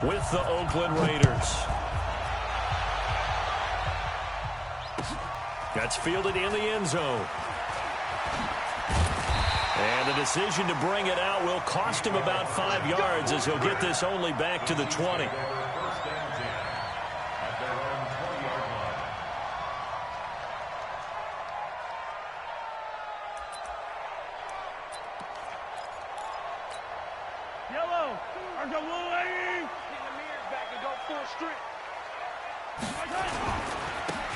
with the Oakland Raiders. That's fielded in the end zone. And the decision to bring it out will cost him about 5 yards as he'll get this only back to the 20. Yellow, there's a blue lady. Get the mirrors back and go full strip.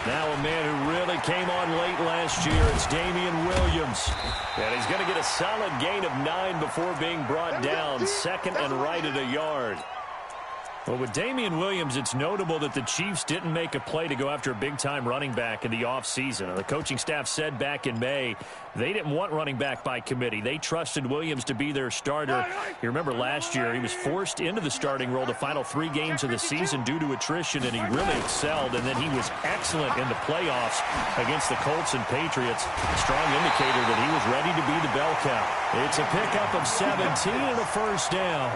Now a man who really came on late last year, it's Damian Williams. And he's going to get a solid gain of 9 before being brought down, second and right at a yard. Well, with Damian Williams, it's notable that the Chiefs didn't make a play to go after a big-time running back in the offseason. The coaching staff said back in May they didn't want running back by committee. They trusted Williams to be their starter. You remember last year he was forced into the starting role the final 3 games of the season due to attrition, and he really excelled. And then he was excellent in the playoffs against the Colts and Patriots. A strong indicator that he was ready to be the bell cow. It's a pickup of 17 and a first down.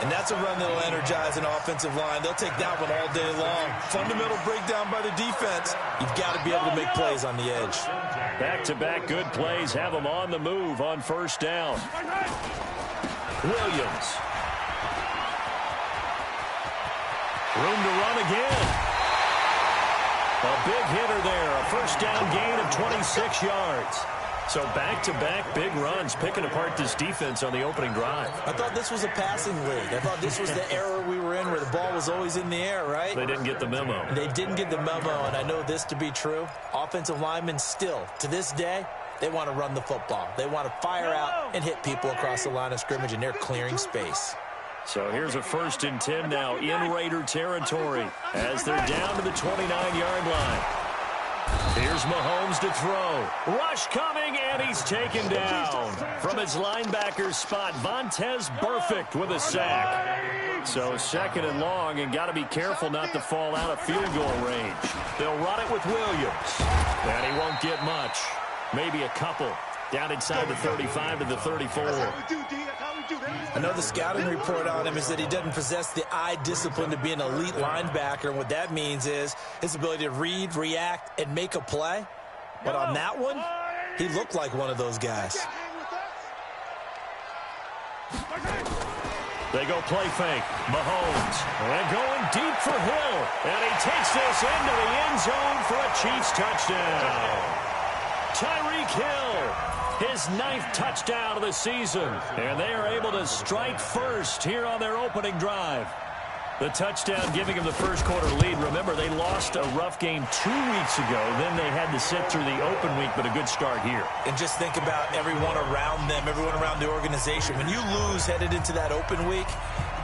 And that's a run that will energize an offensive line. They'll take that one all day long. Fundamental breakdown by the defense. You've got to be able to make plays on the edge. Back-to-back good plays have them on the move on first down. Williams. Room to run again. A big hitter there. A first down gain of 26 yards. So back-to-back big runs, picking apart this defense on the opening drive. I thought this was a passing league. I thought this was the era we were in where the ball was always in the air, right? They didn't get the memo. They didn't get the memo, and I know this to be true. Offensive linemen still, to this day, they want to run the football. They want to fire out and hit people across the line of scrimmage, and they're clearing space. So here's a 1st and 10 now in Raider territory as they're down to the 29-yard line. Here's Mahomes to throw. Rush coming, and he's taken down. From his linebacker's spot, Vontaze Burfict with a sack. So 2nd and long, and got to be careful not to fall out of field goal range. They'll run it with Williams. And he won't get much. Maybe a couple. Down inside the 35 to the 34. I know the scouting report on him is that he doesn't possess the eye discipline to be an elite linebacker. And what that means is his ability to read, react, and make a play. But on that one, he looked like one of those guys. They go play fake. Mahomes. And going deep for Hill. And he takes this into the end zone for a Chiefs touchdown. Tyreek Hill, his 9th touchdown of the season. And they are able to strike first here on their opening drive. The touchdown giving them the first quarter lead. Remember, they lost a rough game 2 weeks ago. Then they had to sit through the open week, but a good start here. And just think about everyone around them, everyone around the organization. When you lose headed into that open week,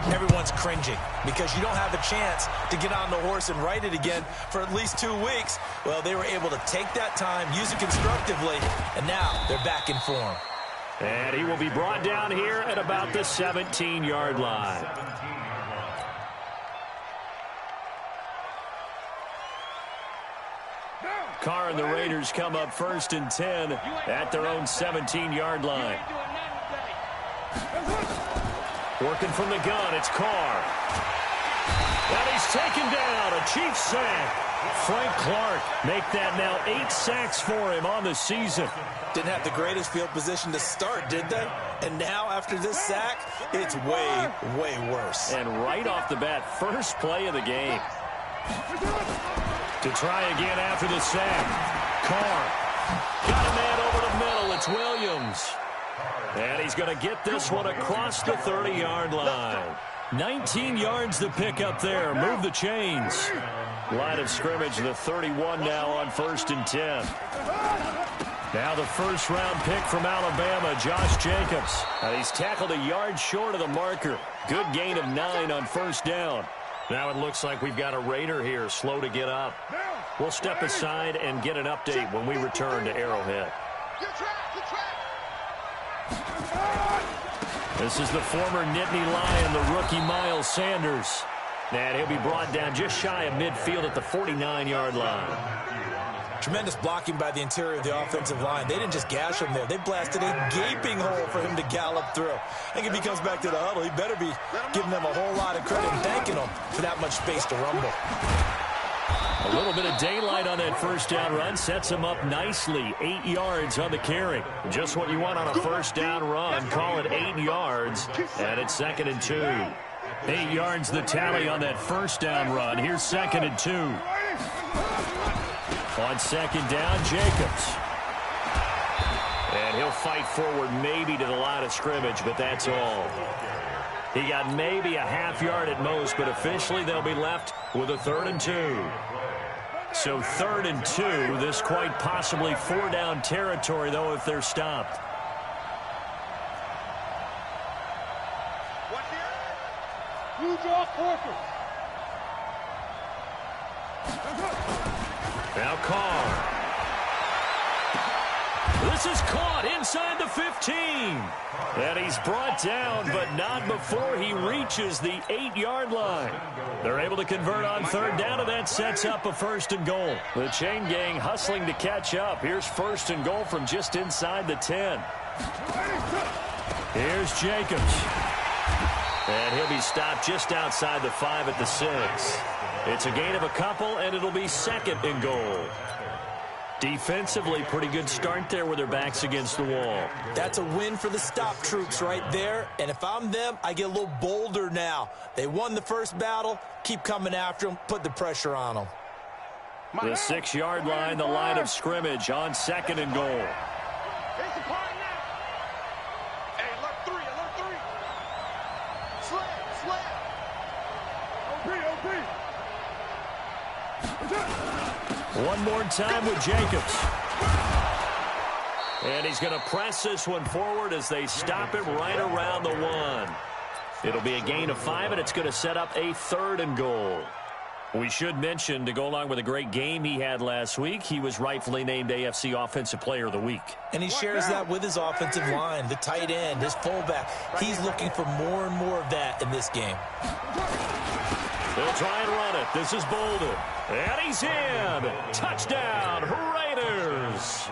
everyone's cringing because you don't have a chance to get on the horse and ride it again for at least 2 weeks. Well, they were able to take that time, use it constructively, and now they're back in form. And he will be brought down here at about the 17-yard line. Carr and the Raiders come up 1st and 10 at their own 17-yard line. Working from the gun, it's Carr. And he's taken down, a Chiefs sack. Frank Clark make that now 8 sacks for him on the season. Didn't have the greatest field position to start, did they? And now after this sack, it's way, way worse. And right off the bat, first play of the game. To try again after the sack. Carr. Got a man over the middle. It's Williams. And he's going to get this one across the 30-yard line. 19 yards to pick up there. Move the chains. Line of scrimmage, the 31 now on 1st and 10. Now the first-round pick from Alabama, Josh Jacobs. He's tackled a yard short of the marker. Good gain of 9 on first down. Now it looks like we've got a Raider here, slow to get up. We'll step aside and get an update when we return to Arrowhead. This is the former Nittany Lion, the rookie Miles Sanders. And he'll be brought down just shy of midfield at the 49-yard line. Tremendous blocking by the interior of the offensive line. They didn't just gash him there. They blasted a gaping hole for him to gallop through. I think if he comes back to the huddle, he better be giving them a whole lot of credit and thanking them for that much space to rumble. A little bit of daylight on that first down run sets him up nicely. 8 yards on the carry. Just what you want on a first down run. Call it 8 yards, and it's 2nd and 2. 8 yards the tally on that first down run. Here's 2nd and 2. On 2nd down, Jacobs. And he'll fight forward maybe to the line of scrimmage, but that's all. He got maybe a half yard at most, but officially they'll be left with a 3rd and 2. So 3rd and 2, this quite possibly 4-down territory, though, if they're stopped. You draw quarter. Now Carr. This is caught inside the 15. And he's brought down, but not before he reaches the 8-yard line. They're able to convert on 3rd down, and that sets up a 1st and goal. The chain gang hustling to catch up. Here's 1st and goal from just inside the 10. Here's Jacobs. And he'll be stopped just outside the 5 at the 6. It's a gain of a couple, and it'll be 2nd and goal. Defensively, pretty good start there with their backs against the wall. That's a win for the stop troops right there. And if I'm them, I get a little bolder now. They won the first battle. Keep coming after them. Put the pressure on them. The 6-yard line, the line of scrimmage on 2nd and goal. One more time with Jacobs. And he's going to press this one forward as they stop him right around the 1. It'll be a gain of 5, and it's going to set up a 3rd and goal. We should mention, to go along with a great game he had last week, he was rightfully named AFC Offensive Player of the Week. And he shares that with his offensive line, the tight end, his fullback. He's looking for more and more of that in this game. They'll try and run it. This is Bolden. And he's in. Touchdown, Raiders.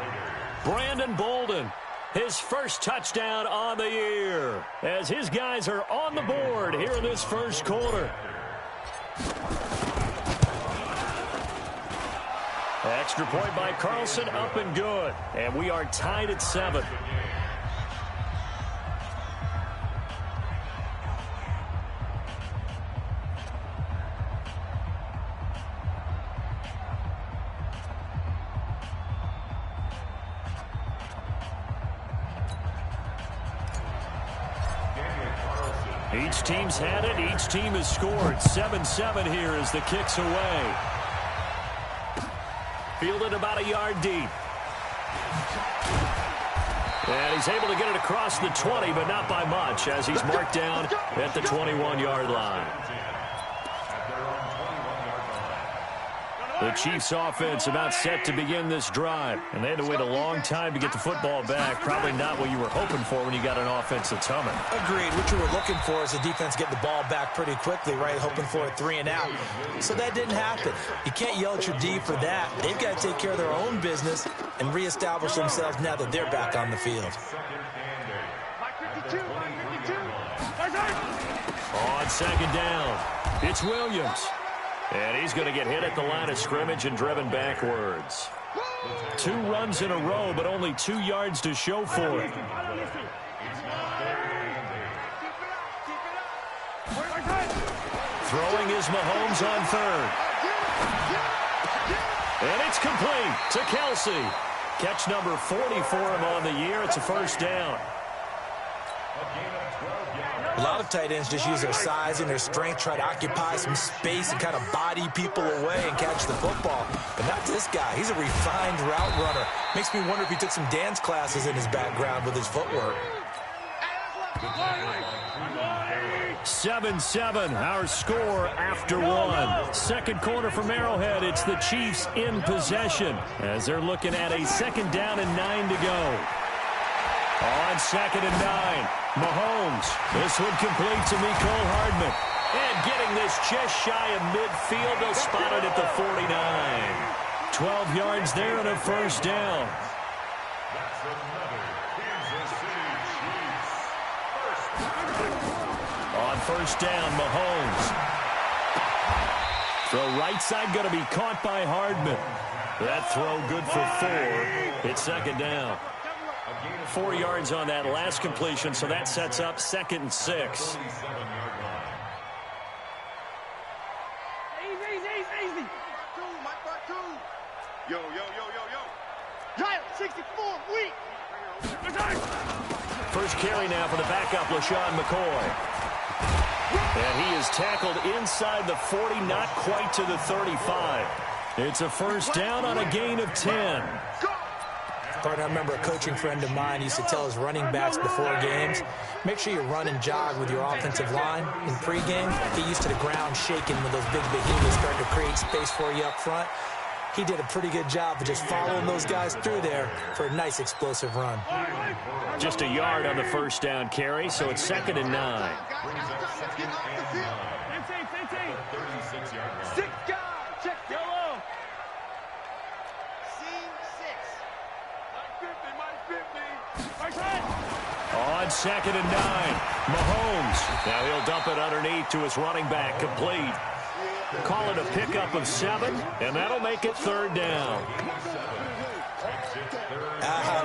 Brandon Bolden, his first touchdown on the year, as his guys are on the board here in this first quarter. Extra point by Carlson, up and good. And we are tied at 7. Each team's had it. Each team has scored. 7-7 here as the kick's away. Fielded about a yard deep. And he's able to get it across the 20, but not by much, as he's marked down at the 21-yard line. The Chiefs' offense about set to begin this drive. And they had to wait a long time to get the football back. Probably not what you were hoping for when you got an offense that's humming. Agreed. What you were looking for is the defense get the ball back pretty quickly, right? Hoping for a 3 and out. So that didn't happen. You can't yell at your D for that. They've got to take care of their own business and reestablish themselves now that they're back on the field. On 2nd down, it's Williams. And he's going to get hit at the line of scrimmage and driven backwards. 2 runs in a row, but only 2 yards to show for it. Throwing is Mahomes on 3rd. And it's complete to Kelsey. Catch number 40 for him on the year. It's a first down. A lot of tight ends just use their size and their strength, try to occupy some space and kind of body people away and catch the football. But not this guy. He's a refined route runner. Makes me wonder if he took some dance classes in his background with his footwork. 7-7, our score after 1. Second quarter from Arrowhead. It's the Chiefs in possession as they're looking at a 2nd down and 9 to go. On 2nd and 9, Mahomes. This one complete to Mecole Hardman. And getting this just shy of midfield, they'll spot it at the 49. 12 yards there and a first down. On first down, Mahomes. Throw right side going to be caught by Hardman. That throw good for 4. It's second down. 4 yards on that last completion, so that sets up 2nd and 6. Easy. Yo. Giant 64, weak. First carry now for the backup, LaShawn McCoy. And he is tackled inside the 40, not quite to the 35. It's a first down on a gain of 10. Partner, I remember a coaching friend of mine used to tell his running backs before games, make sure you run and jog with your offensive line in pregame. Get used to the ground shaking when those big behemoths start to create space for you up front. He did a pretty good job of just following those guys through there for a nice explosive run. Just a yard on the first down carry, so it's 2nd and 9. 6 guys, check yellow. C6. Mike 50. On 2nd and 9, Mahomes. Now he'll dump it underneath to his running back, complete. Call it a pickup of 7, and that'll make it 3rd down.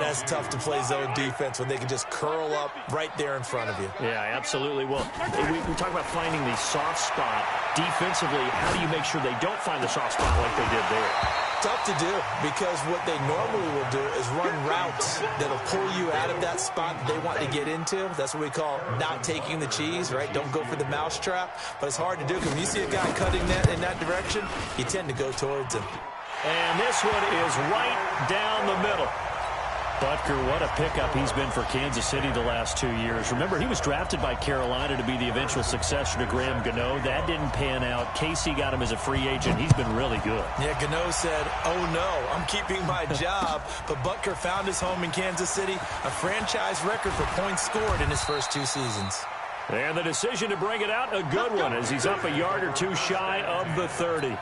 That's tough to play zone defense when they can just curl up right there in front of you. Yeah, absolutely. Well, we talk about finding the soft spot. Defensively, how do you make sure they don't find the soft spot like they did there? Tough to do, because what they normally will do is run routes that'll pull you out of that spot that they want to get into. That's what we call not taking the cheese, right? Don't go for the mousetrap. But it's hard to do because when you see a guy cutting that in that direction, you tend to go towards him. And this one is right down the middle. Butker, what a pickup he's been for Kansas City the last 2 years. Remember, he was drafted by Carolina to be the eventual successor to Graham Gano. That didn't pan out. Casey got him as a free agent. He's been really good. Yeah, Gano said, oh no, I'm keeping my job. But Butker found his home in Kansas City, a franchise record for points scored in his first 2 seasons. And the decision to bring it out, a good one, as he's up a yard or 2 shy of the 30.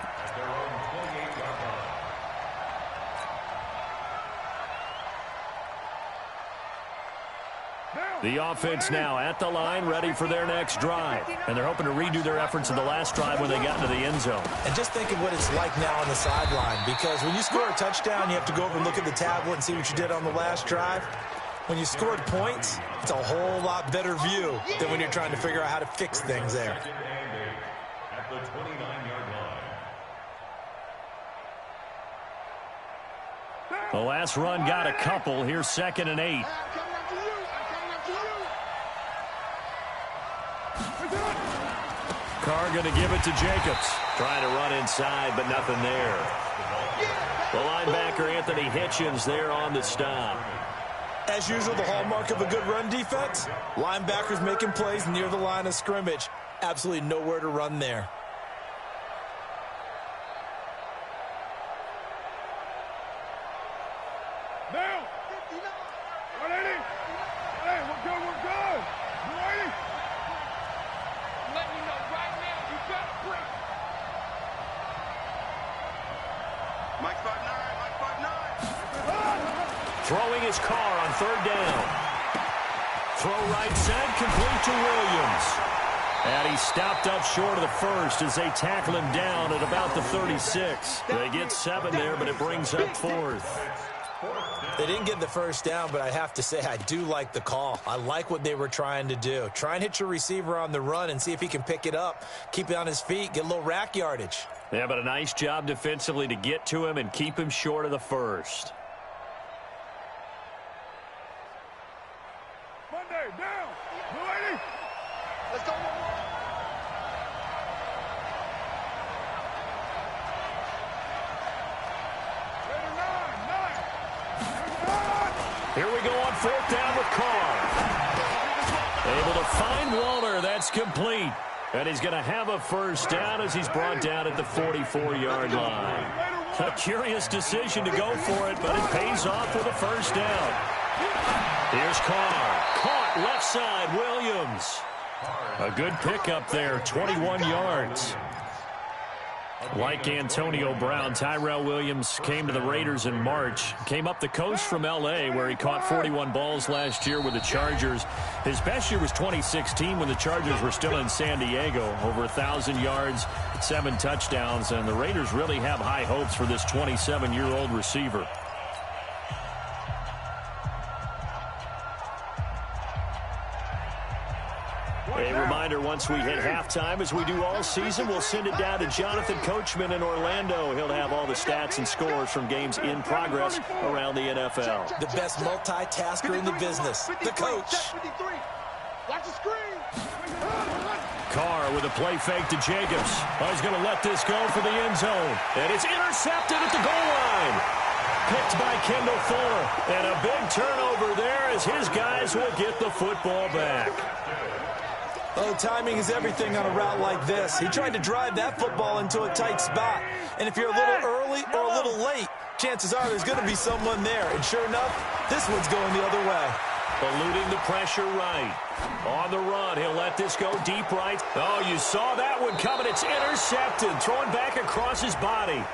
The offense now at the line, ready for their next drive. And they're hoping to redo their efforts in the last drive when they got into the end zone. And just think of what it's like now on the sideline, because when you score a touchdown, you have to go over and look at the tablet and see what you did on the last drive. When you scored points, it's a whole lot better view than when you're trying to figure out how to fix things there. At the 29-yard line. The last run got a couple. Here's 2nd and 8. Carr going to give it to Jacobs. Trying to run inside, but nothing there. The linebacker, Anthony Hitchens, there on the stop. As usual, the hallmark of a good run defense, linebackers making plays near the line of scrimmage. Absolutely nowhere to run there. Now, 180. Hey, we're good. 180. Let me know right now you got a break. Mike 5'9", Throwing his Carr on 3rd down. Throw right side, complete to Williams. And he stopped up short of the first as they tackle him down at about the 36. They get 7 there, but it brings up 4th. They didn't get the first down, but I have to say I do like the call. I like what they were trying to do. Try and hit your receiver on the run and see if he can pick it up. Keep it on his feet, get a little rack yardage. Yeah, but a nice job defensively to get to him and keep him short of the first. Monday, down. 180. Let's go. Here we go on 4th down with Carr. Able to find Waller. That's complete. And he's going to have a first down as he's brought down at the 44-yard line. A curious decision to go for it, but it pays off with a first down. Here's Carr. Caught left side, Williams. A good pickup there, 21 yards. Like Antonio Brown, Tyrell Williams came to the Raiders in March. Came up the coast from L.A., where he caught 41 balls last year with the Chargers. His best year was 2016 when the Chargers were still in San Diego. Over 1,000 yards, 7 touchdowns, and the Raiders really have high hopes for this 27-year-old receiver. A reminder, once we hit halftime, as we do all season, we'll send it down to Jonathan Coachman in Orlando. He'll have all the stats and scores from games in progress around the NFL. The best multitasker in the business, the coach. Watch the screen. Carr with a play fake to Jacobs. He's going to let this go for the end zone. And it's intercepted at the goal line. Picked by Kendall Fuller. And a big turnover there as his guys will get the football back. Oh, timing is everything on a route like this. He tried to drive that football into a tight spot. And if you're a little early or a little late, chances are there's going to be someone there. And sure enough, this one's going the other way. Eluding the pressure right. On the run, he'll let this go deep right. Oh, you saw that one coming. It's intercepted. Thrown back across his body.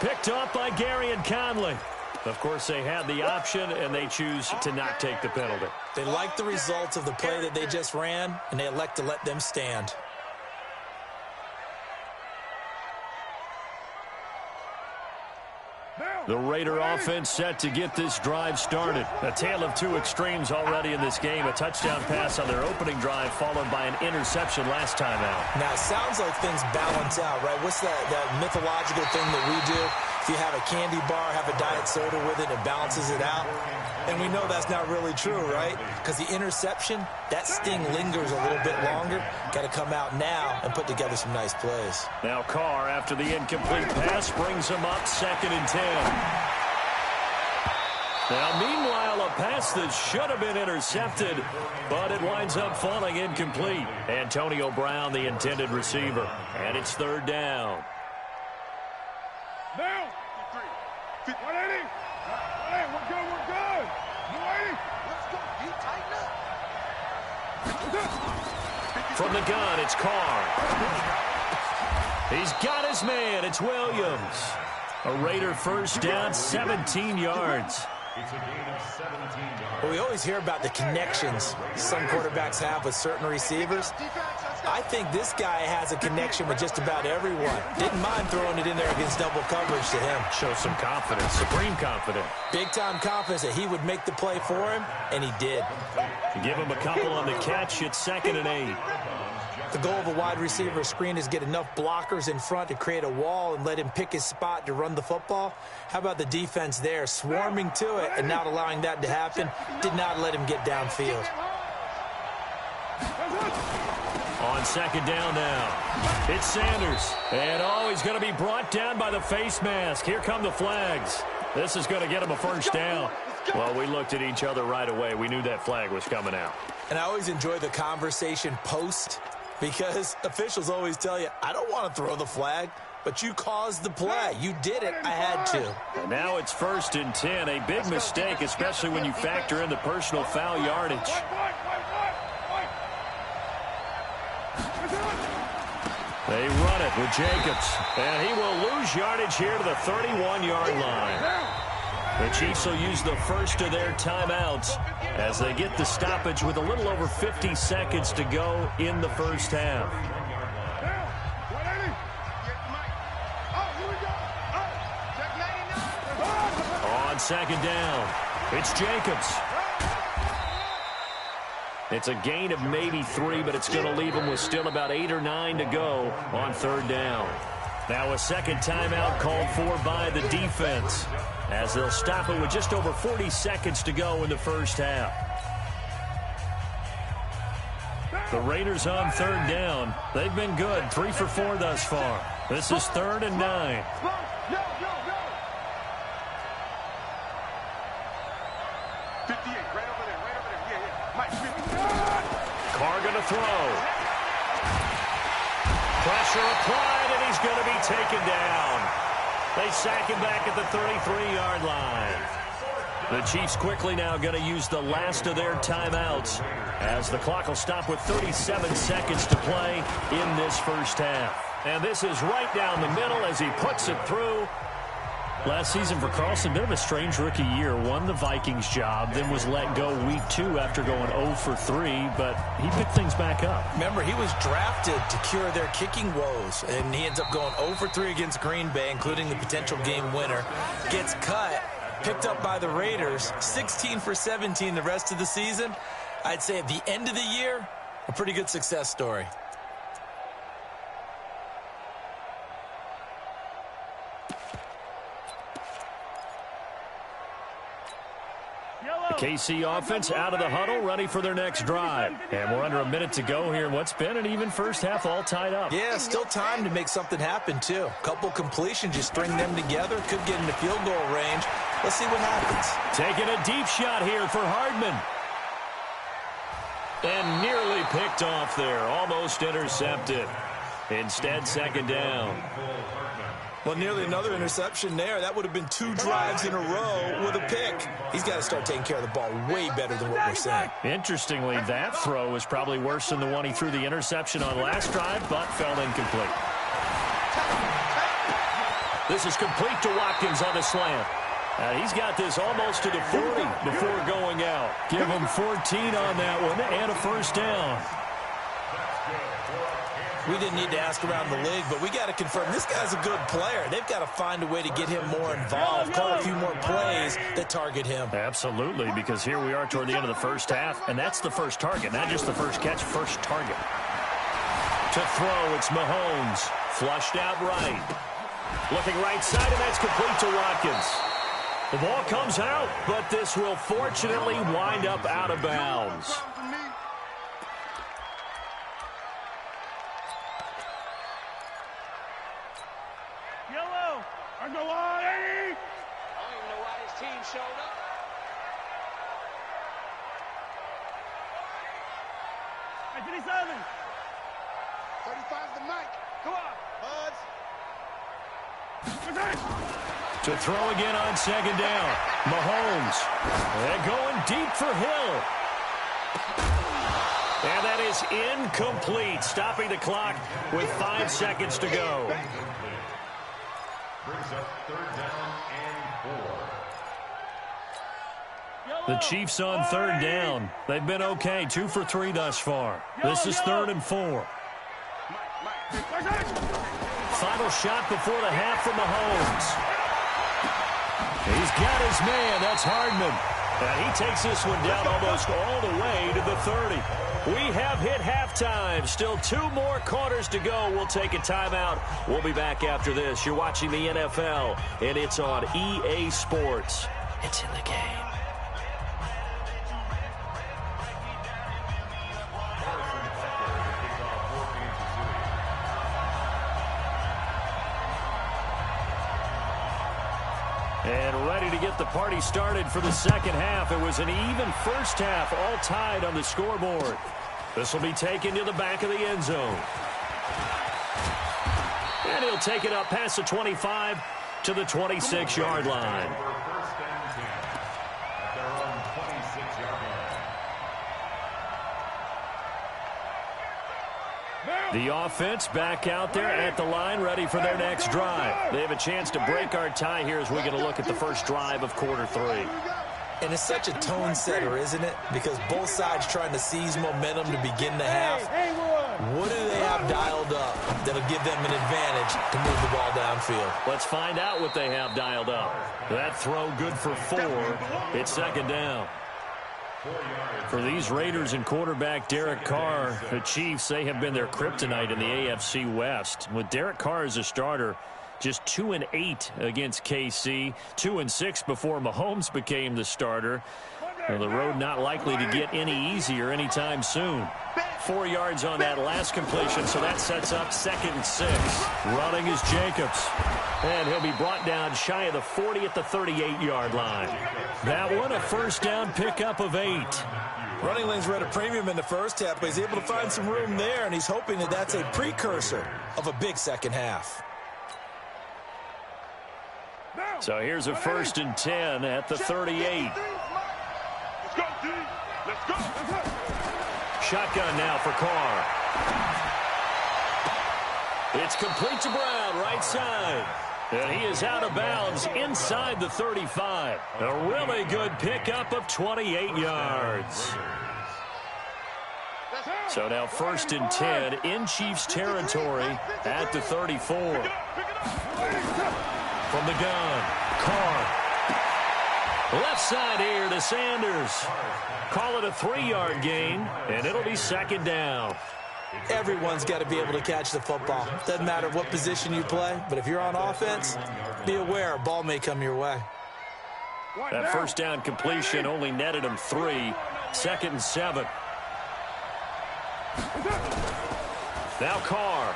Picked up by Gary and Conley. Of course, they had the option, and they choose to not take the penalty. They like the results of the play that they just ran, and they elect to let them stand. The Raider offense set to get this drive started. A tale of two extremes already in this game. A touchdown pass on their opening drive, followed by an interception last time out. Now, it sounds like things balance out, right? What's that mythological thing that we do? If you have a candy bar, have a diet soda with it, it balances it out. And we know that's not really true, right? Because the interception, that sting lingers a little bit longer. Got to come out now and put together some nice plays. Now Carr, after the incomplete pass, brings him up 2nd and 10. Now, meanwhile, a pass that should have been intercepted, but it winds up falling incomplete. Antonio Brown, the intended receiver. And it's 3rd down. Now. 180. Hey, we're good. 180. Let's go. You tighten up. From the gun, it's Carr. He's got his man. It's Williams. A Raider first down, 17 yards. It's a gain of 17 yards. Well, we always hear about the connections some quarterbacks have with certain receivers. I think this guy has a connection with just about everyone. Didn't mind throwing it in there against double coverage to him. Shows some confidence, supreme confidence. Big-time confidence that he would make the play for him, and he did. Give him a couple on the catch. It's 2nd and 8. The goal of a wide receiver screen is get enough blockers in front to create a wall and let him pick his spot to run the football. How about the defense there, swarming to it and not allowing that to happen? Did not let him get downfield. On 2nd down now, it's Sanders. And, he's going to be brought down by the face mask. Here come the flags. This is going to get him a 1st down. Well, we looked at each other right away. We knew that flag was coming out. And I always enjoy the conversation post, because officials always tell you, I don't want to throw the flag, but you caused the play. You did it. I had to. And now it's 1st and 10. A big mistake, especially when you factor in the personal foul yardage. They run it with Jacobs. And he will lose yardage here to the 31-yard line. The Chiefs will use the first of their timeouts as they get the stoppage with a little over 50 seconds to go in the first half. On 2nd down, it's Jacobs. It's a gain of maybe 3, but it's going to leave them with still about 8 or 9 to go on 3rd down. Now a second timeout called for by the defense, as they'll stop it with just over 40 seconds to go in the first half. The Raiders on 3rd down. They've been good, 3 for 4 thus far. This is 3rd and 9. Carr going to throw. Pressure applied, and he's going to be taken down. They sack him back at the 33-yard line. The Chiefs quickly now going to use the last of their timeouts, as the clock will stop with 37 seconds to play in this first half. And this is right down the middle as he puts it through. Last season for Carlson, bit of a strange rookie year. Won the Vikings job, then was let go week 2 after going 0 for 3, but he picked things back up. Remember, he was drafted to cure their kicking woes, and he ends up going 0 for 3 against Green Bay, including the potential game winner. Gets cut, picked up by the Raiders, 16 for 17 the rest of the season. I'd say at the end of the year, a pretty good success story. KC offense out of the huddle, ready for their next drive. And we're under a minute to go here in what's been an even first half, all tied up. Yeah, still time to make something happen, too. Couple completions, you string them together, could get into field goal range. Let's see what happens. Taking a deep shot here for Hardman. And nearly picked off there, almost intercepted. Instead, second down. Well, nearly another interception there. That would have been 2 drives in a row with a pick. He's got to start taking care of the ball way better than what we're saying. Interestingly, that throw was probably worse than the one he threw the interception on last drive, but fell incomplete. This is complete to Watkins on the slant. He's got this almost to the 40 before going out. Give him 14 on that one and a first down. We didn't need to ask around the league, but we got to confirm this guy's a good player. They've got to find a way to get him more involved, call a few more plays that target him. Absolutely, because here we are toward the end of the first half, and that's the first target, not just the first catch, first target. To throw, it's Mahomes. Flushed out right. Looking right side, and that's complete to Watkins. The ball comes out, but this will fortunately wind up out of bounds. I know why. I don't even know why this team showed up. 57. 35's the mic. Come on, Buds. To throw again on second down. Mahomes. They're going deep for Hill. And that is incomplete. Stopping the clock with 5 seconds to go. Brings up 3rd down and 4. The Chiefs on 3rd down. They've been okay. 2 for 3 thus far. This is 3rd and 4. Final shot before the half from Mahomes. He's got his man. That's Hardman. And he takes this one down almost all the way to the 30. We have hit halftime. Still 2 more quarters to go. We'll take a timeout. We'll be back after this. You're watching the NFL, and it's on EA Sports. It's in the game. And ready to get the party started for the second half. It was an even first half, all tied on the scoreboard. This will be taken to the back of the end zone. And he'll take it up past the 25 to the 26-yard line. First and 10 at their own 26-yard line. The offense back out there at the line, ready for their next drive. They have a chance to break our tie here as we get a look at the first drive of quarter 3. And it's such a tone setter, isn't it? Because both sides trying to seize momentum to begin the half. What do they have dialed up that'll give them an advantage to move the ball downfield? Let's find out what they have dialed up. That throw good for 4. It's second down. For these Raiders and quarterback Derek Carr, the Chiefs, they have been their kryptonite in the AFC West. With Derek Carr as a starter, just 2-8 against KC, 2-6 before Mahomes became the starter. Well, the road not likely to get any easier anytime soon. 4 yards on that last completion, so that sets up 2nd and 6. Running is Jacobs. And he'll be brought down shy of the 40 at the 38-yard line. That one, a first down pickup of 8. Running lanes were at a premium in the first half, but he's able to find some room there, and he's hoping that that's a precursor of a big second half. So here's a 1st and 10 at the 38. Let's go, D. Let's go. Shotgun now for Carr. It's complete to Brown, right side. And he is out of bounds inside the 35. A really good pickup of 28 yards. So now 1st and 10 in Chiefs territory at the 34. From the gun, Carr. Left side here to Sanders. Call it a 3-yard gain, and it'll be 2nd down. Everyone's got to be able to catch the football. Doesn't matter what position you play, but if you're on offense, be aware a ball may come your way. That 1st down completion only netted him 3. 2nd and 7. Now Carr.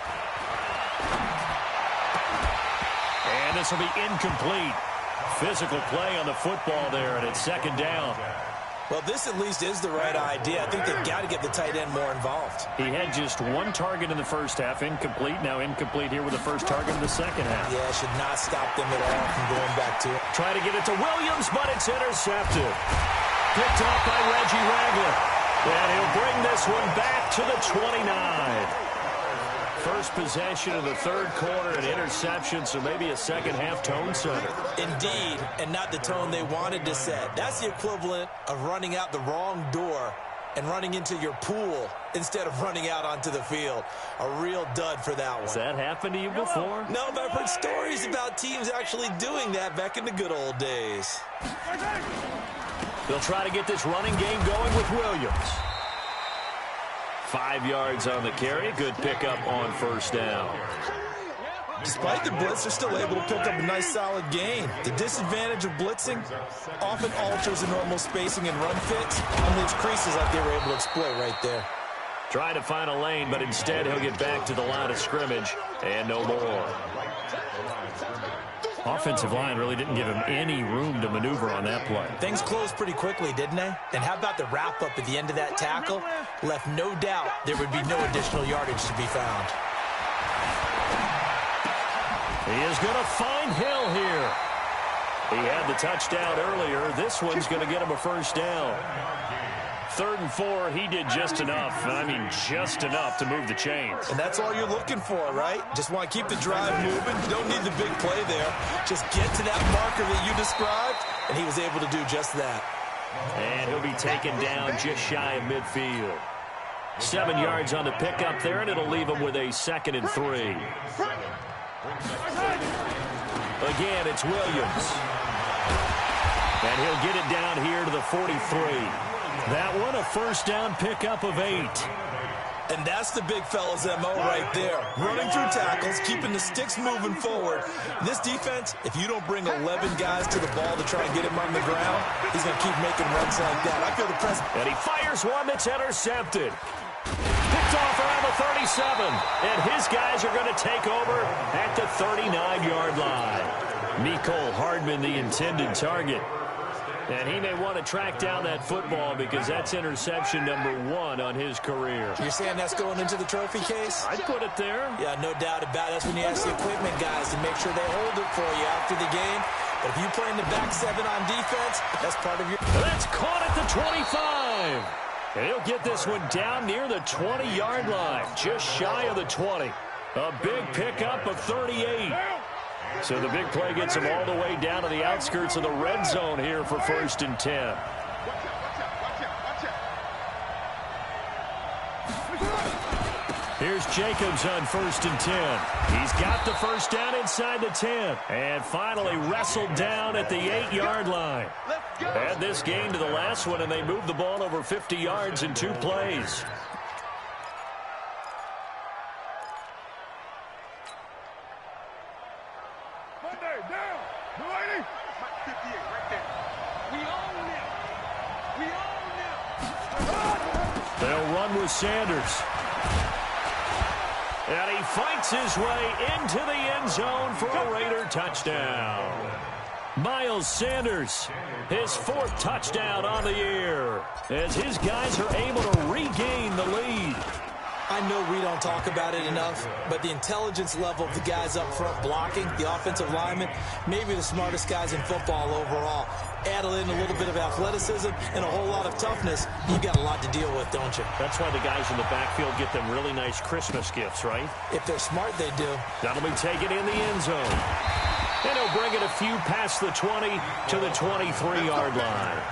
And this will be incomplete. Physical play on the football there, and it's 2nd down. Well, this at least is the right idea. I think they've got to get the tight end more involved. He had just 1 target in the 1st half, incomplete. Now incomplete here with the 1st target in the 2nd half. Yeah, should not stop them at all from going back to it. Try to get it to Williams, but it's intercepted. Picked off by Reggie Ragland. And he'll bring this one back to the 29. First possession of the 3rd quarter, an interception, so maybe a 2nd half tone setter. Indeed, and not the tone they wanted to set. That's the equivalent of running out the wrong door and running into your pool instead of running out onto the field. A real dud for that one. Has that happened to you before? No, but I've heard stories about teams actually doing that back in the good old days. They'll try to get this running game going with Williams. 5 yards on the carry. Good pickup on 1st down. Despite the blitz, they're still able to pick up a nice, solid gain. The disadvantage of blitzing often alters the normal spacing and run fits and leaves creases like they were able to exploit right there. Trying to find a lane, but instead he'll get back to the line of scrimmage and no more. Offensive line really didn't give him any room to maneuver on that play. Things closed pretty quickly, didn't they? And how about the wrap-up at the end of that tackle? Left no doubt there would be no additional yardage to be found. He is going to find Hill here. He had the touchdown earlier. This one's going to get him a 1st down. 3rd and 4, he did just enough, and I mean just enough to move the chains. And that's all you're looking for, right? Just want to keep the drive moving. You don't need the big play there. Just get to that marker that you described, and he was able to do just that. And he'll be taken down just shy of midfield. 7 yards on the pickup there, and it'll leave him with a 2nd and 3. Again, it's Williams. And he'll get it down here to the 43. That one, a 1st down pickup of 8. And that's the big fella's MO right there. Running through tackles, keeping the sticks moving forward. This defense, if you don't bring 11 guys to the ball to try and get him on the ground, he's going to keep making runs like that. I feel the press. And he fires one that's intercepted. Picked off around the 37. And his guys are going to take over at the 39-yard line. Mecole Hardman, the intended target. And he may want to track down that football because that's interception number 1 on his career. You're saying that's going into the trophy case? I'd put it there. Yeah, no doubt about it. That's when you ask the equipment guys to make sure they hold it for you after the game. But if you play in the back 7 on defense, that's part of your... That's caught at the 25. And he'll get this one down near the 20-yard line, just shy of the 20. A big pickup of 38. So the big play gets him all the way down to the outskirts of the red zone here for 1st and 10. Here's Jacobs on 1st and 10. He's got the 1st down inside the 10. And finally wrestled down at the 8-yard line. Add this game to the last one, and they moved the ball over 50 yards in 2 plays. They'll run with Sanders. And he fights his way into the end zone for a Raider touchdown. Miles Sanders, his 4th touchdown on the year, as his guys are able to regain the lead. I know we don't talk about it enough, but the intelligence level of the guys up front blocking, the offensive linemen, maybe the smartest guys in football overall. Add in a little bit of athleticism and a whole lot of toughness, you've got a lot to deal with, don't you? That's why the guys in the backfield get them really nice Christmas gifts, right? If they're smart, they do. That'll be taken in the end zone. And he'll bring it a few past the 20 to the 23-yard line.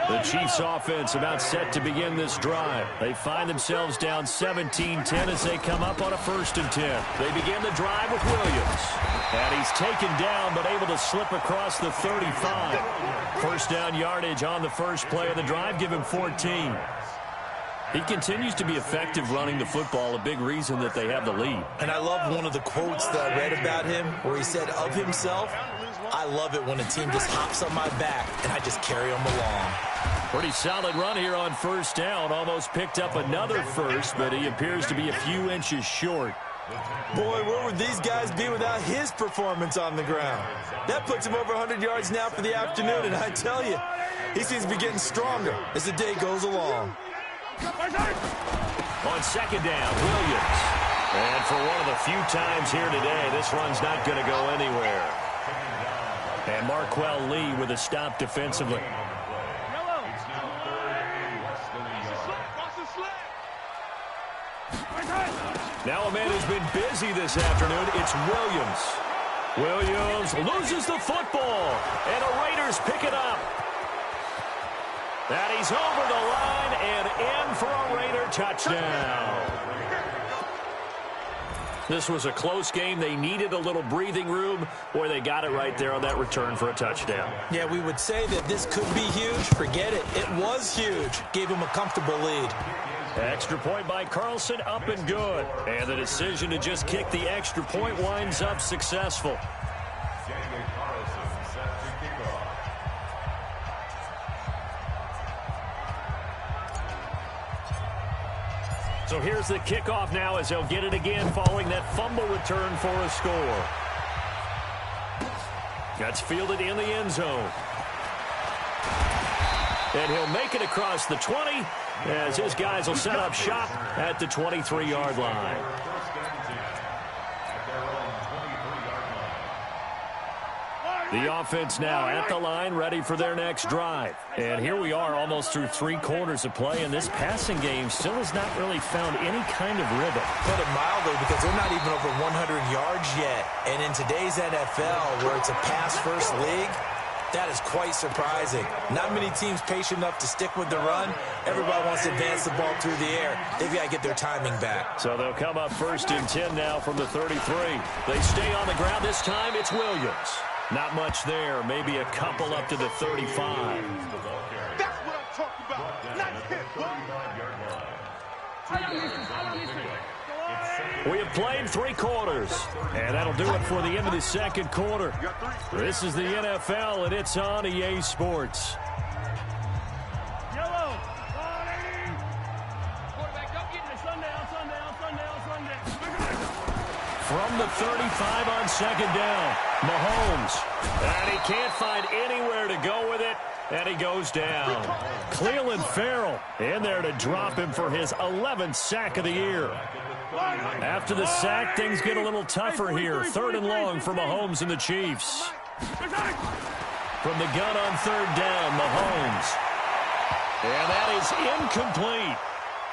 The Chiefs offense about set to begin this drive. They find themselves down 17-10 as they come up on a 1st and 10. They begin the drive with Williams. And he's taken down but able to slip across the 35. First down yardage on the first play of the drive. Give him 14. He continues to be effective running the football, a big reason that they have the lead. And I love one of the quotes that I read about him where he said of himself, I love it when a team just hops on my back and I just carry them along. Pretty solid run here on 1st down. Almost picked up another first, but he appears to be a few inches short. Boy, where would these guys be without his performance on the ground? That puts him over 100 yards now for the afternoon, and I tell you, he seems to be getting stronger as the day goes along. On 2nd down, Williams. And for one of the few times here today, this run's not going to go anywhere. And Marquell Lee with a stop defensively. Now a man who's been busy this afternoon, it's Williams. Williams loses the football, and the Raiders pick it up. And he's over the line and in for a Raider touchdown. This was a close game. They needed a little breathing room, or they got it right there on that return for a touchdown. Yeah, we would say that this could be huge. Forget it. It was huge. Gave him a comfortable lead. Extra point by Carlson, up and good. And the decision to just kick the extra point winds up successful. So here's the kickoff now as they'll get it again following that fumble return for a score. That's fielded in the end zone. And he'll make it across the 20 as his guys will set up shop at the 23-yard line. The offense now at the line, ready for their next drive. And here we are almost through 3 quarters of play, and this passing game still has not really found any kind of rhythm. Put it mildly, because they're not even over 100 yards yet. And in today's NFL, where it's a pass-first league, that is quite surprising. Not many teams patient enough to stick with the run. Everybody wants to advance the ball through the air. They've got to get their timing back. So they'll come up 1st and 10 now from the 33. They stay on the ground. This time it's Williams. Not much there. Maybe a couple up to the 35. That's what I'm talking about. Nice hit, We have played 3 quarters, and that'll do it for the end of the 2nd quarter. This is the NFL, and it's on EA Sports. Yellow. Quarterback, don't get in the sundown. From the 35 on 2nd down, Mahomes. And he can't find anywhere to go with it, and he goes down. Cleveland Farrell in there to drop him for his 11th sack of the year. After the sack, things get a little tougher here. 3rd and long for Mahomes and the Chiefs. From the gun on 3rd down, Mahomes. And that is incomplete.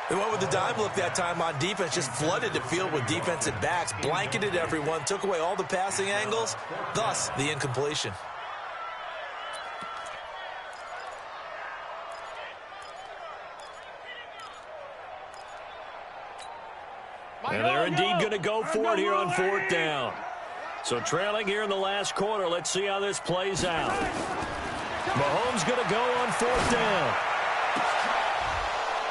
They went with the dime look that time on defense, just flooded the field with defensive backs, blanketed everyone, took away all the passing angles, thus the incompletion. And they're indeed going to go for it here on 4th down. So trailing here in the last quarter, let's see how this plays out. Mahomes going to go on 4th down.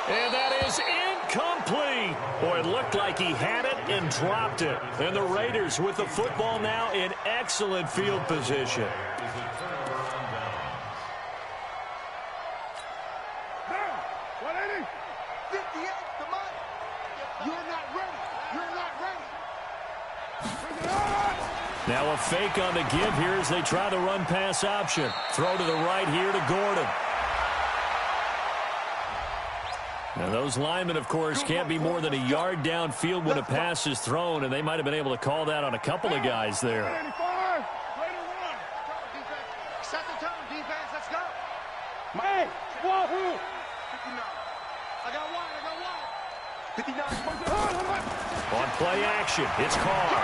And that is incomplete. Boy, it looked like he had it and dropped it. And the Raiders with the football now in excellent field position. Now a fake on the give here as they try the run-pass option. Throw to the right here to Gordon. And those linemen, of course, can't be more than a yard downfield when a pass is thrown, and they might have been able to call that on a couple of guys there. Set the tone, defense. Let's go. Hey, wahoo! 59. I got one. 59. On play action, it's Carr.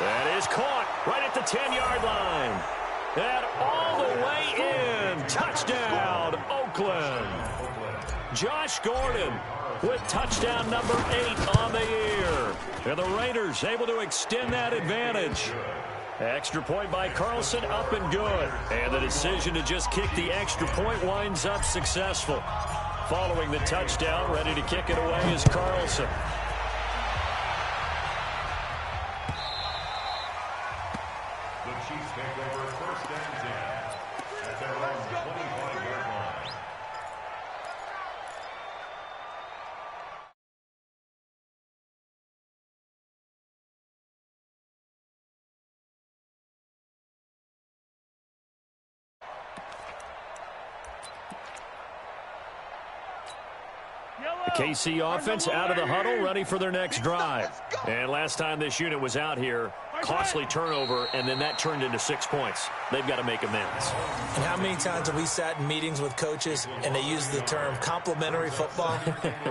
That is caught right at the 10-yard line. And all the way in. Touchdown, Oakland. Josh Gordon with touchdown number 8 on the year. And the Raiders able to extend that advantage. Extra point by Carlson, up and good. And the decision to just kick the extra point winds up successful. Following the touchdown, ready to kick it away is Carlson. The Chiefs take over first and 10 at their own 25-yard line. The KC offense out of the huddle, ready for their next drive. And last time this unit was out here, costly turnover, and then that turned into 6 points. They've got to make amends. And how many times have we sat in meetings with coaches and they use the term complementary football?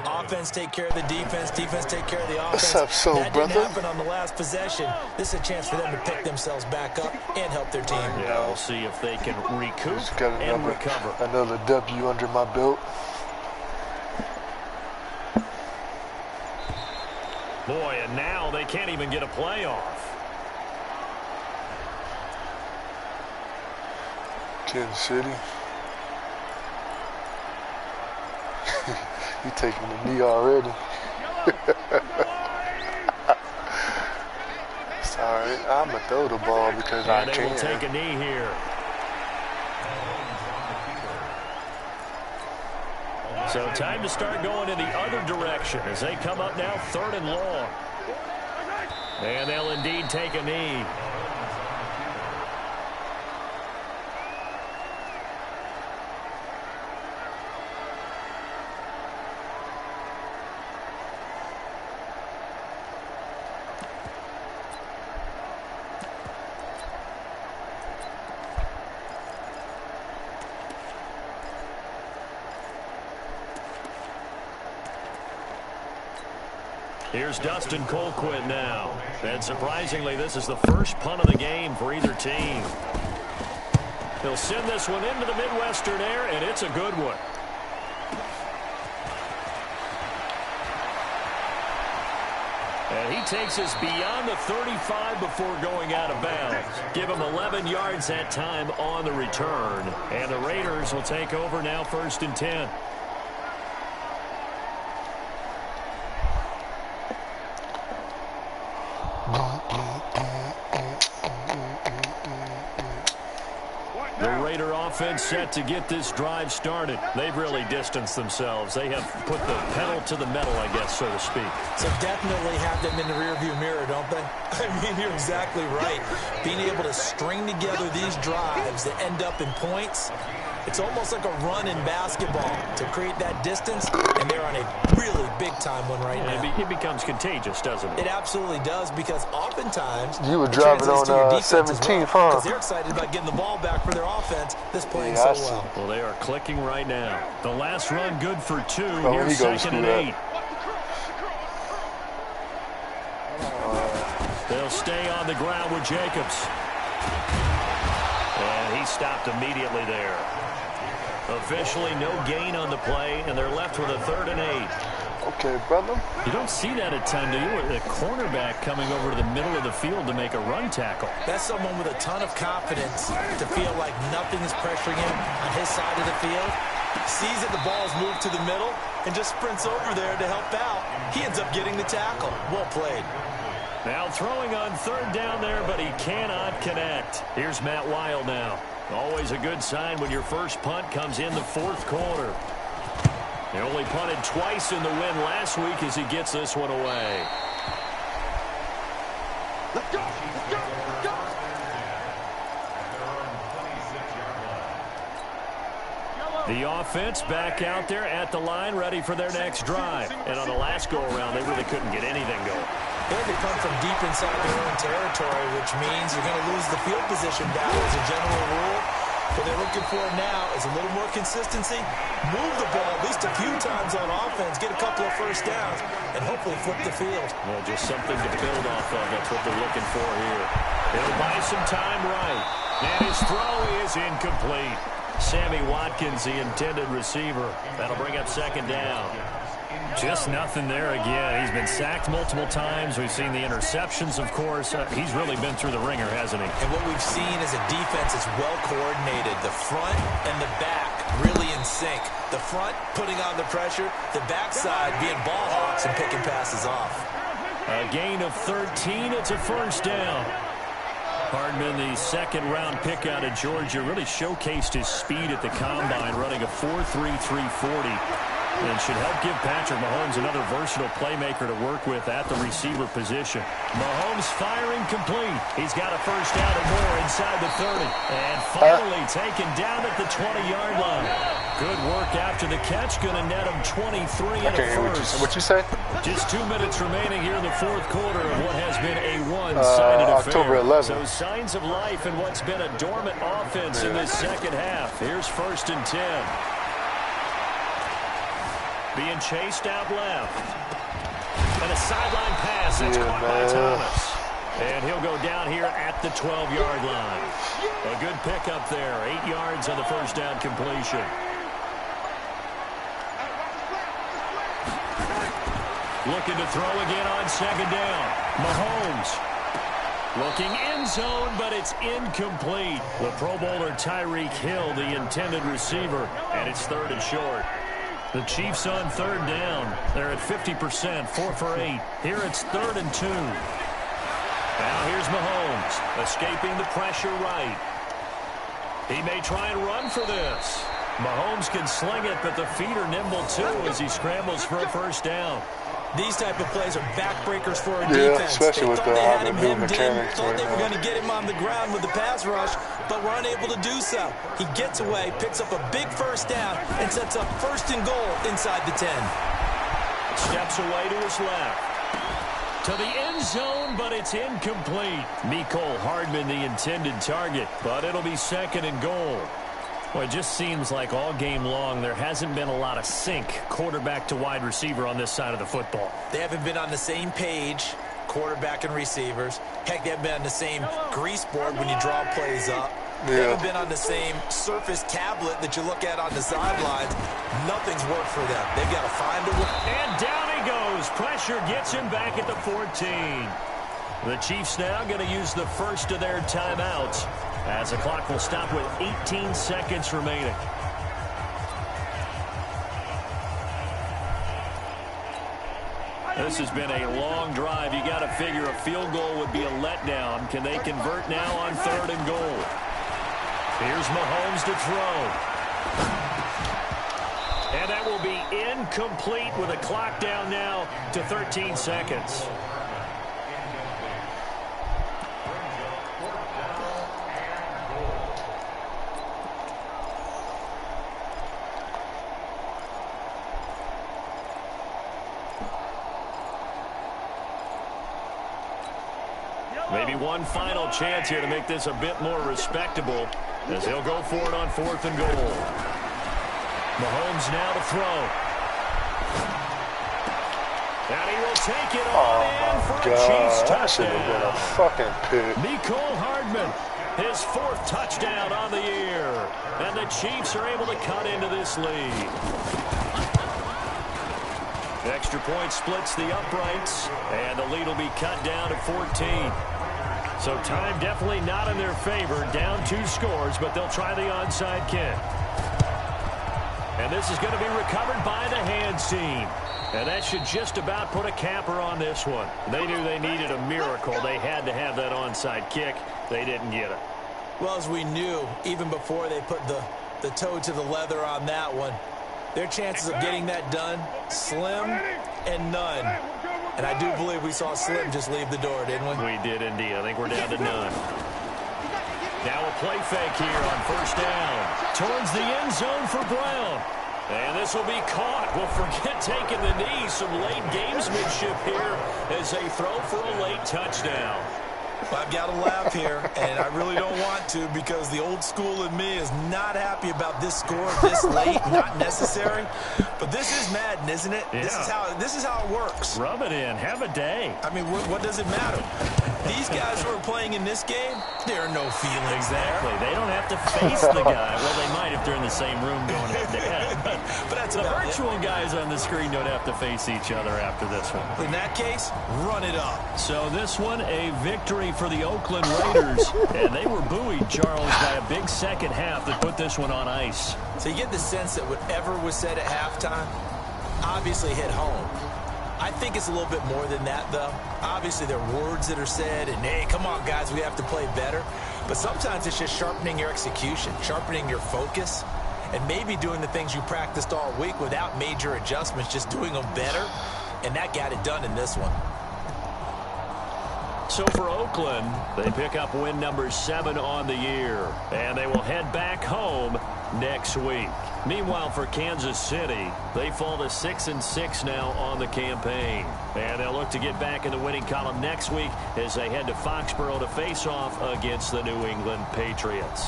Offense take care of the defense, defense take care of the offense. What's up, that brother? didn't happen on the last possession. This is a chance for them to pick themselves back up and help their team. Yeah, we'll see if they can recoup Just got and recover. another W under my belt. Boy, and now they can't even get a play off. Kansas City. You taking the knee already. It's all right. I'm going to throw the ball because I And they can. will take a knee here. So time to start going in the other direction as they come up now 3rd and long. And they'll indeed take a knee. Here's Dustin Colquitt now. And surprisingly, this is the first punt of the game for either team. He'll send this one into the Midwestern air, and it's a good one. And he takes us beyond the 35 before going out of bounds. Give him 11 yards that time on the return. And the Raiders will take over now 1st and 10. The Raider offense set to get this drive started. They've really distanced themselves. They have put the pedal to the metal, I guess, so to speak. So definitely have them in the rearview mirror, don't they? I mean, you're exactly right. Being able to string together these drives that end up in points, it's almost like a run in basketball to create that distance, and they're on a really big-time one right now. It becomes contagious, doesn't it? It absolutely does, because oftentimes You were driving on 17th, huh? because they're excited about getting the ball back for their offense that's playing Yeah, I so see. well. Well, they are clicking right now. The last run good for 2. Oh, Here's he goes 2nd and through 8. They'll stay on the ground with Jacobs. And he stopped immediately there. Officially no gain on the play, and they're left with a 3rd and 8. Okay, brother. You don't see that a ton, do you? With a cornerback coming over to the middle of the field to make a run tackle. That's someone with a ton of confidence to feel like nothing is pressuring him on his side of the field. Sees that the ball is moved to the middle and just sprints over there to help out. He ends up getting the tackle. Well played. Now throwing on 3rd down there, but he cannot connect. Here's Matt Weil now. Always a good sign when your first punt comes in the 4th quarter. He only punted twice in the win last week as he gets this one away. Let's go! Let's go! Let's go! At their own 26-yard line. The offense back out there at the line, ready for their next drive. And on the last go-around, they really couldn't get anything going. They had to come from deep inside their own territory, which means you're going to lose the field position battle as a general rule. What they're looking for now is a little more consistency, move the ball at least a few times on offense, get a couple of first downs, and hopefully flip the field. Well, just something to build off of. That's what they're looking for here. He'll buy some time right. And his throw is incomplete. Sammy Watkins, the intended receiver. That'll bring up second down. Just nothing there again. He's been sacked multiple times. We've seen the interceptions, of course. He's really been through the ringer, hasn't he? And what we've seen is a defense that's well coordinated. The front and the back really in sync. The front putting on the pressure. The backside being ball hawks and picking passes off. A gain of 13. It's a first down. Hardman, the second-round pick out of Georgia, really showcased his speed at the combine, running a 4.33 40. And should help give Patrick Mahomes another versatile playmaker to work with at the receiver position. Mahomes firing complete. He's got a first down and more inside the 30. And finally taken down at the 20-yard line. Good work after the catch. Going to net him 23 and a first. What you say? Just 2 minutes remaining here in the fourth quarter of what has been a one-sided affair. October 11th. So signs of life in what's been a dormant offense in this second half. Here's 1st and 10. Being chased out left. And a sideline pass. That's caught by Thomas. And he'll go down here at the 12-yard line. A good pickup there. 8 yards on the first down completion. Looking to throw again on second down. Mahomes. Looking end zone, but it's incomplete. The Pro Bowler Tyreek Hill, the intended receiver. And it's 3rd and short. The Chiefs on 3rd down. They're at 50%, 4 for 8. Here it's 3rd and 2. Now here's Mahomes, escaping the pressure right. He may try and run for this. Mahomes can sling it, but the feet are nimble too as he scrambles for a first down. These type of plays are backbreakers for a defense. Especially they with thought they had him hemmed in, mechanics thought they were going to get him on the ground with the pass rush, but were unable to do so. He gets away, picks up a big first down, and sets up 1st and goal inside the 10. Steps away to his left. To the end zone, but it's incomplete. Mecole Hardman, the intended target, but it'll be 2nd and goal. Well, it just seems like all game long there hasn't been a lot of sync quarterback to wide receiver on this side of the football. They haven't been on the same page, quarterback and receivers. Heck, they haven't been on the same grease board when you draw plays up. They haven't been on the same surface tablet that you look at on the sidelines. Nothing's worked for them. They've got to find a way. And down he goes. Pressure gets him back at the 14. The Chiefs now going to use the first of their timeouts, as the clock will stop with 18 seconds remaining. This has been a long drive. You got to figure a field goal would be a letdown. Can they convert now on 3rd and goal? Here's Mahomes to throw. And that will be incomplete with a clock down now to 13 seconds. Maybe one final chance here to make this a bit more respectable as he'll go for it on 4th and goal. Mahomes now to throw. And he will take it on in for a Chiefs touchdown. That should have been a fucking pick. Mecole Hardman, his 4th touchdown on the year. And the Chiefs are able to cut into this lead. Extra point splits the uprights, and the lead will be cut down to 14. So time definitely not in their favor. Down 2 scores, but they'll try the onside kick. And this is going to be recovered by the hands team. And that should just about put a capper on this one. They knew they needed a miracle. They had to have that onside kick. They didn't get it. Well, as we knew, even before they put the toe to the leather on that one, their chances of getting that done, slim and none. And I do believe we saw Slim just leave the door, didn't we? We did indeed. I think we're down to none. Now a play fake here on first down. Towards the end zone for Brown. And this will be caught. Well, forget taking the knee. Some late gamesmanship here as they throw for a late touchdown. I've got to laugh here, and I really don't want to because the old school in me is not happy about this score this late, not necessary. But this is Madden, isn't it? Yeah. This is how it works. Rub it in. Have a day. I mean, what does it matter? These guys who are playing in this game, there are no feelings Exactly. there. They don't have to face the guy. Well, they might if they're in the same room going head-to-head. But that's the about virtual it. guys on the screen don't have to face each other after this one. In that case, run it up. So this one, a victory for the Oakland Raiders. And they were buoyed, Charles, by a big second half that put this one on ice. So you get the sense that whatever was said at halftime obviously hit home. I think it's a little bit more than that, though. Obviously, there are words that are said, and, hey, come on, guys, we have to play better. But sometimes it's just sharpening your execution, sharpening your focus, and maybe doing the things you practiced all week without major adjustments, just doing them better. And that got it done in this one. So for Oakland, they pick up win number 7 on the year, and they will head back home next week. Meanwhile, for Kansas City, they fall to 6-6 now on the campaign. And they'll look to get back in the winning column next week as they head to Foxborough to face off against the New England Patriots.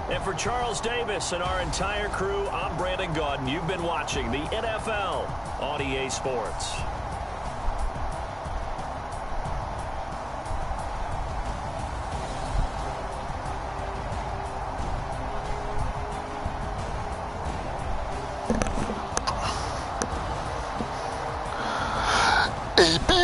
And for Charles Davis and our entire crew, I'm Brandon Gaudin. You've been watching the NFL on EA Sports. AB.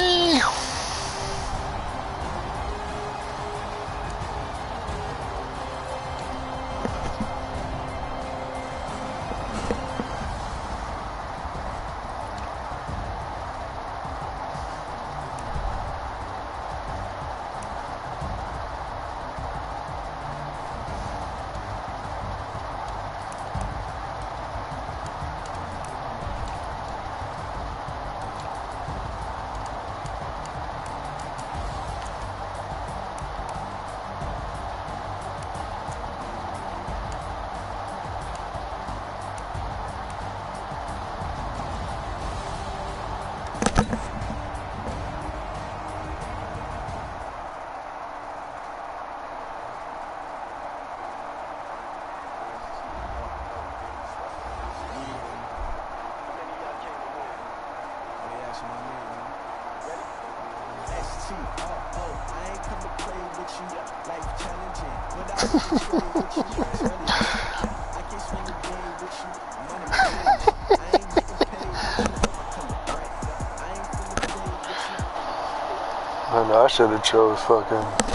I know I should have chose fucking